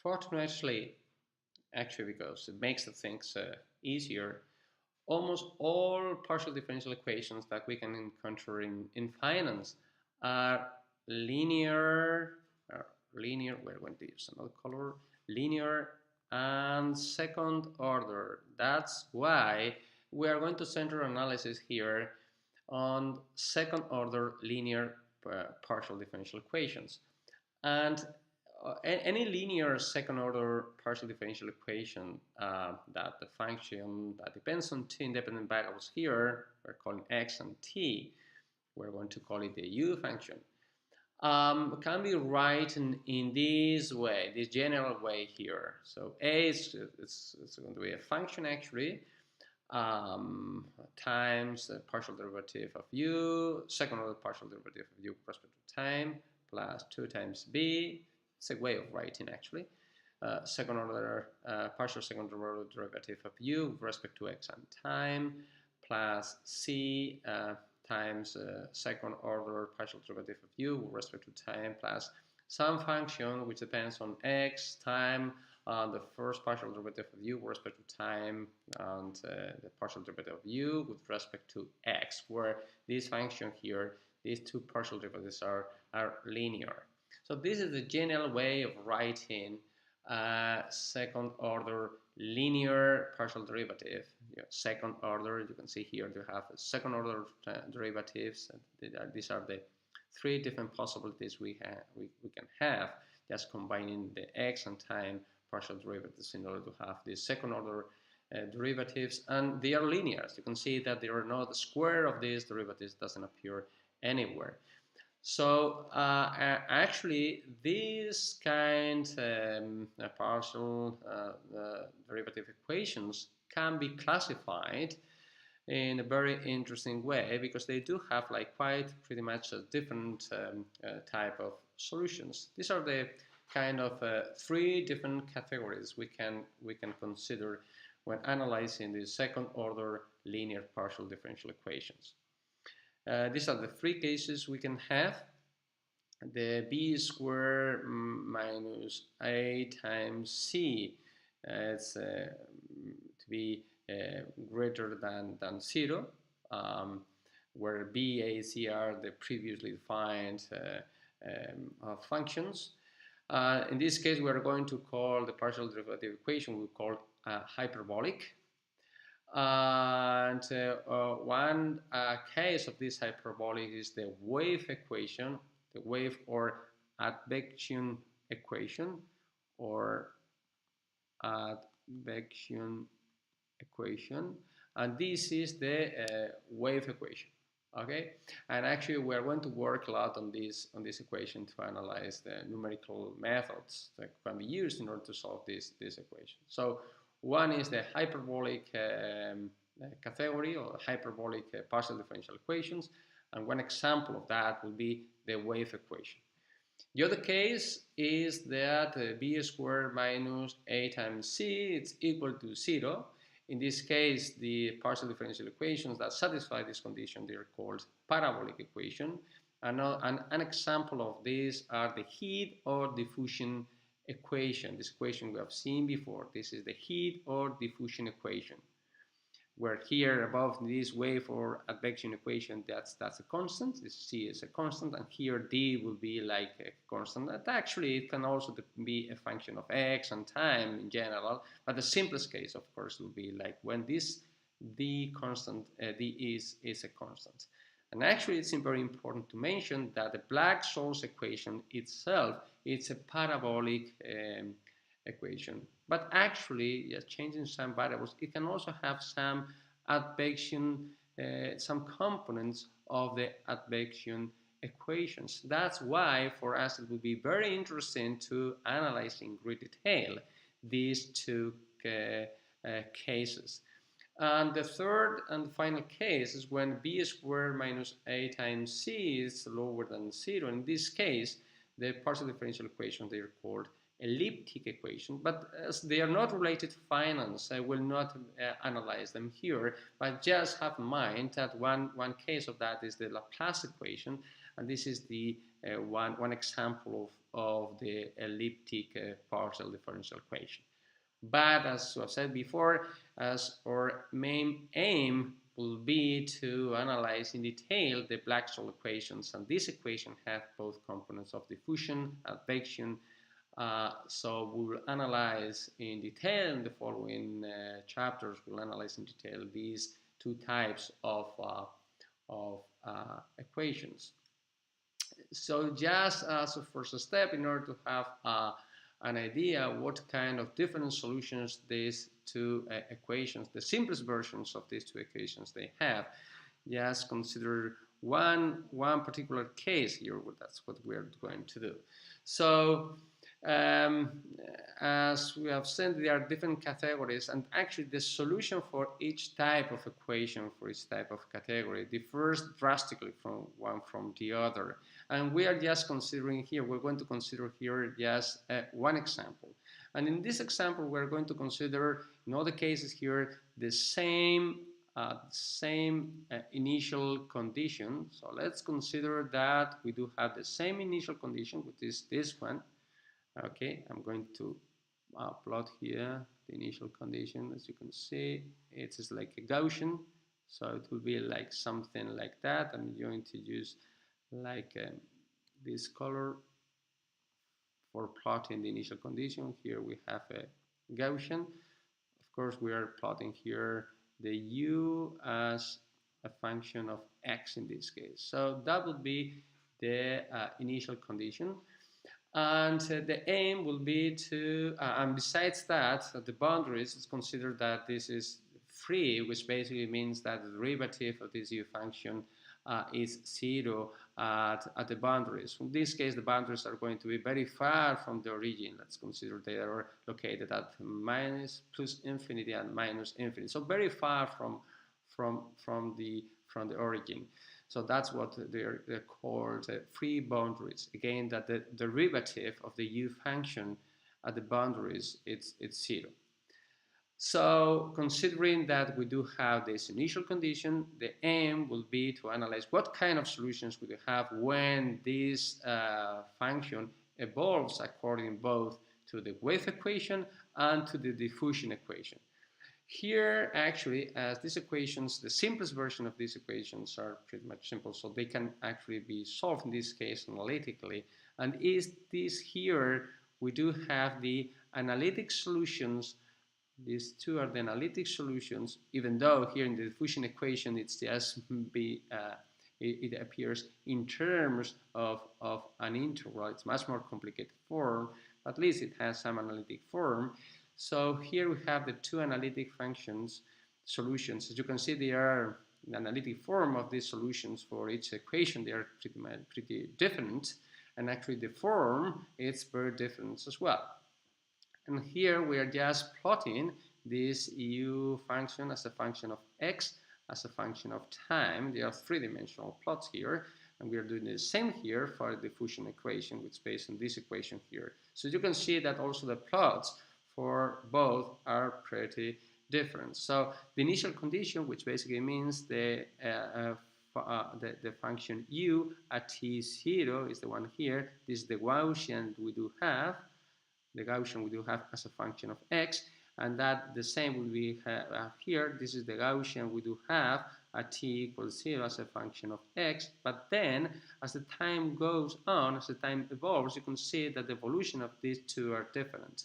Fortunately, actually, because it makes the things easier, almost all partial differential equations that we can encounter in finance are linear, we're going to use another color, linear and second order. That's why we are going to center analysis here on second order linear partial differential equations. And any linear second order partial differential equation that the function that depends on two independent variables here, we're calling x and t, we're going to call it the u function, can be written in this way, this general way here. So a is it's going to be a function actually, times the partial derivative of u, second order partial derivative of u with respect to time, plus 2 times b. It's a way of writing actually. Second order partial second order derivative of u with respect to x and time, plus c times second order partial derivative of u with respect to time, plus some function which depends on x, time, the first partial derivative of u with respect to time, and the partial derivative of u with respect to x, where this function here, these two partial derivatives are linear. So this is the general way of writing second order linear partial derivative. Second order, you can see here you have second order derivatives. These are the three different possibilities we can have, just combining the x and time partial derivatives in order to have the second order derivatives, and they are linear. You can see that there are no, the square of these derivatives doesn't appear anywhere. So actually these kind partial derivative equations can be classified in a very interesting way, because they do have like quite pretty much a different type of solutions. These are the kind of three different categories we can consider when analyzing the second order linear partial differential equations. These are the three cases we can have. The b squared minus a times c is to be greater than 0, where b, a, c are the previously defined functions. In this case, we are going to call the partial derivative equation, we call hyperbolic. And one case of this hyperbolic is the wave equation, the wave or advection equation, or advection equation, and this is the wave equation. Okay, and actually we are going to work a lot on this equation to analyze the numerical methods that can be used in order to solve this equation. So one is the hyperbolic category, or hyperbolic partial differential equations, and one example of that will be the wave equation. The other case is that b squared minus a times c is equal to 0. In this case, the partial differential equations that satisfy this condition, they are called parabolic equation. And an example of this are the heat or diffusion equation. This equation we have seen before. This is the heat or diffusion equation, where here above this wave or advection equation, that's a constant. This c is a constant, and here d will be like a constant. That actually it can also be a function of x and time in general, but the simplest case, of course, will be like when this d constant d is a constant. And actually, it's very important to mention that the Black-Scholes equation itself, it's a parabolic equation. But actually, just changing some variables, it can also have some advection, some components of the advection equations. That's why for us it would be very interesting to analyze in great detail these two cases. And the third and final case is when b squared minus a times c is lower than 0. In this case, the partial differential equations, they are called elliptic equation, but as they are not related to finance, I will not analyze them here, but just have in mind that one case of that is the Laplace equation, and this is the one example of the elliptic partial differential equation. But as I said before, as our main aim will be to analyze in detail the Black-Scholes equations, and these equations have both components of diffusion, advection. So we will analyze in detail in the following chapters. We'll analyze in detail these two types of equations. So just as a first step, in order to have an idea what kind of different solutions these two equations, the simplest versions of these two equations they have, just consider one particular case here. That's what we're going to do. So as we have said, there are different categories, and actually the solution for each type of equation, for each type of category, differs drastically from one from the other. And we are just considering here, we're going to consider here just one example. And in this example, we're going to consider, in all the cases here, the same initial condition. So let's consider that we do have the same initial condition, which is this one. Okay, I'm going to plot here the initial condition. As you can see, it is like a Gaussian, so it will be like something like that. I'm going to use like this color for plotting the initial condition. Here we have a Gaussian. Of course, we are plotting here the u as a function of x in this case. So that would be the initial condition. And the aim will be to, and besides that, the boundaries, let's consider that this is free, which basically means that the derivative of this u function is 0 at the boundaries. In this case, the boundaries are going to be very far from the origin. Let's consider they are located at minus, plus infinity, and minus infinity. So very far from the origin. So that's what they're called free boundaries. Again, that the derivative of the u function at the boundaries, it's 0. So considering that we do have this initial condition, the aim will be to analyze what kind of solutions we have when this function evolves according both to the wave equation and to the diffusion equation. Here, actually, as these equations, the simplest version of these equations are pretty much simple, so they can actually be solved in this case analytically. And is this here, we do have the analytic solutions. These two are the analytic solutions, even though here in the diffusion equation it's just it appears in terms of an integral. It's much more complicated form, at least it has some analytic form. So here we have the two analytic functions solutions. As you can see, they are the analytic form of these solutions for each equation. They are pretty different, and actually the form is very different as well. And here we are just plotting this u function as a function of x, as a function of time. There are three-dimensional plots here, and we are doing the same here for the diffusion equation, which is based on this equation here. So you can see that also the plots for both are pretty different. So the initial condition, which basically means the function u at t0 is the one here. This is the Gaussian we do have. The Gaussian we do have as a function of x, and that the same will be here. This is the Gaussian we do have at t equals 0 as a function of x. But then, as the time goes on, as the time evolves, you can see that the evolution of these two are different.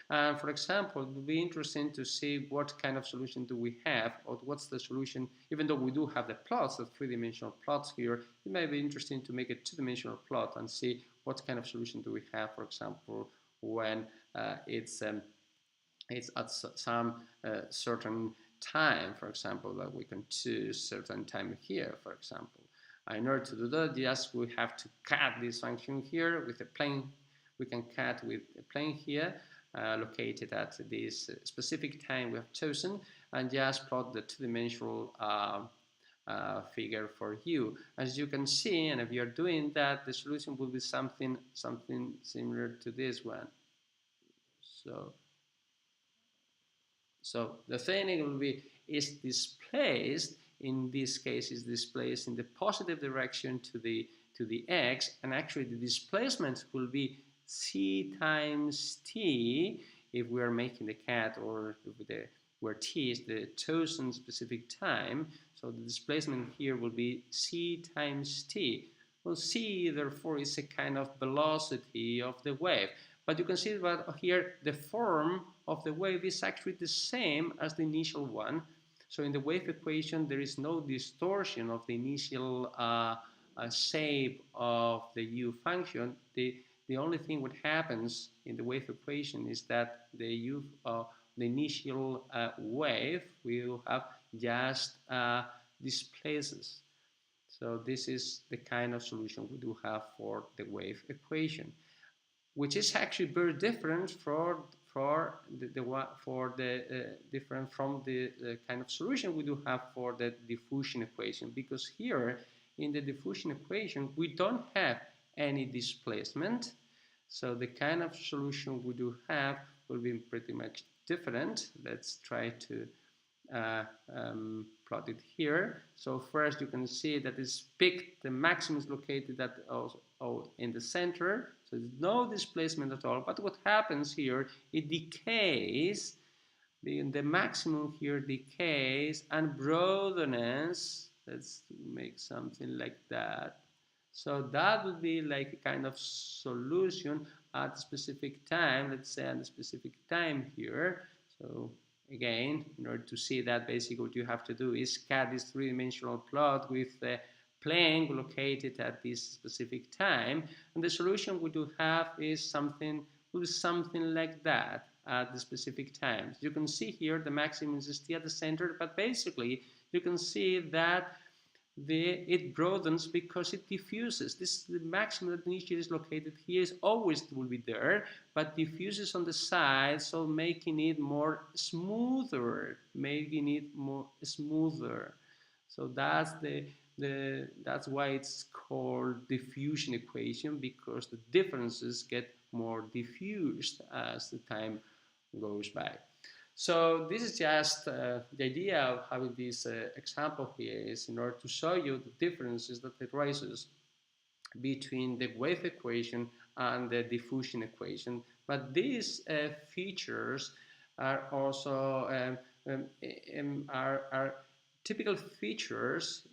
For example, it would be interesting to see what kind of solution do we have, or what's the solution. Even though we do have the plots, the three-dimensional plots here, it may be interesting to make a two-dimensional plot and see what kind of solution do we have, for example, when it's at some certain time, for example, that we can choose certain time here, for example. In order to do that, yes, we have to cut this function here with a plane. We can cut with a plane here, located at this specific time we have chosen, and just plot the two-dimensional figure for u. As you can see, and if you're doing that, the solution will be something similar to this one. So the thing will be displaced, in this case is displaced in the positive direction to the the x, and actually the displacement will be c times t if we are making the cat, or where t is the chosen specific time. So the displacement here will be c times t. Well, c therefore is a kind of velocity of the wave. But you can see that here the form of the wave is actually the same as the initial one. So in the wave equation, there is no distortion of the initial shape of the u function. The only thing what happens in the wave equation is that the initial wave will have just displaces. So this is the kind of solution we do have for the wave equation, which is actually very different different from the kind of solution we do have for the diffusion equation, because here in the diffusion equation we don't have any displacement. So the kind of solution we do have will be pretty much different. Let's try to plot it here. So first you can see that this peak, the maximum is located at in the center, so there's no displacement at all. But what happens here, it decays, the maximum here decays and broadens. Let's make something like that. So that would be like a kind of solution at a specific time, let's say at a specific time here. So again, in order to see that, basically what you have to do is cut this three-dimensional plot with the plane located at this specific time, and the solution we do have is something like that at the specific times. You can see here the maximum is still at the center, but basically you can see that it broadens because it diffuses. This is the maximum that initially is located here, is always will be there, but diffuses on the side, so making it more smoother, So that's why it's called diffusion equation, because the differences get more diffused as the time goes by. So this is just the idea of having this example here is in order to show you the differences that it raises between the wave equation and the diffusion equation. But these features are also are typical features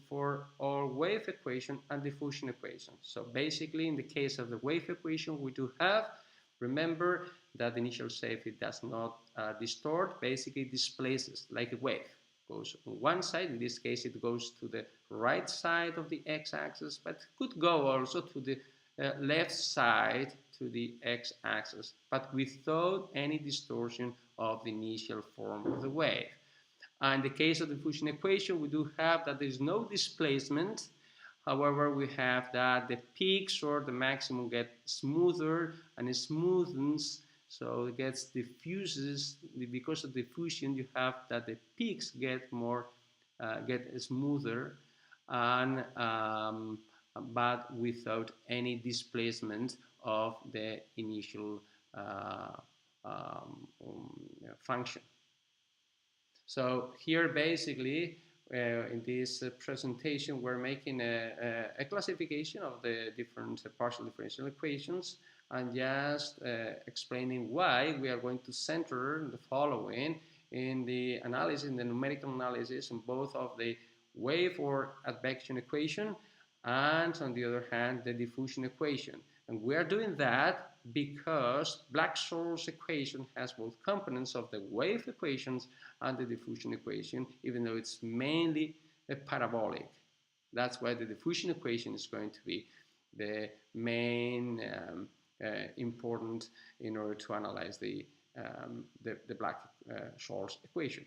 for our wave equation and diffusion equation. So basically, in the case of the wave equation, we do have, remember that the initial shape, it does not distort, basically displaces like a wave. Goes on one side, in this case it goes to the right side of the x-axis, but could go also to the left side to the x-axis, but without any distortion of the initial form of the wave. And in the case of the diffusion equation, we do have that there is no displacement. However, we have that the peaks or the maximum get smoother and it smoothens, so it gets diffuses. Because of diffusion, you have that the peaks get smoother, and but without any displacement of the initial function. So here basically in this presentation we're making a classification of the different partial differential equations, and just explaining why we are going to center the following in the analysis, in the numerical analysis, on both of the wave or advection equation and on the other hand the diffusion equation. And we are doing that because Black-Scholes equation has both components of the wave equations and the diffusion equation, even though it's mainly a parabolic. That's why the diffusion equation is going to be the main important in order to analyze the Black-Scholes equation.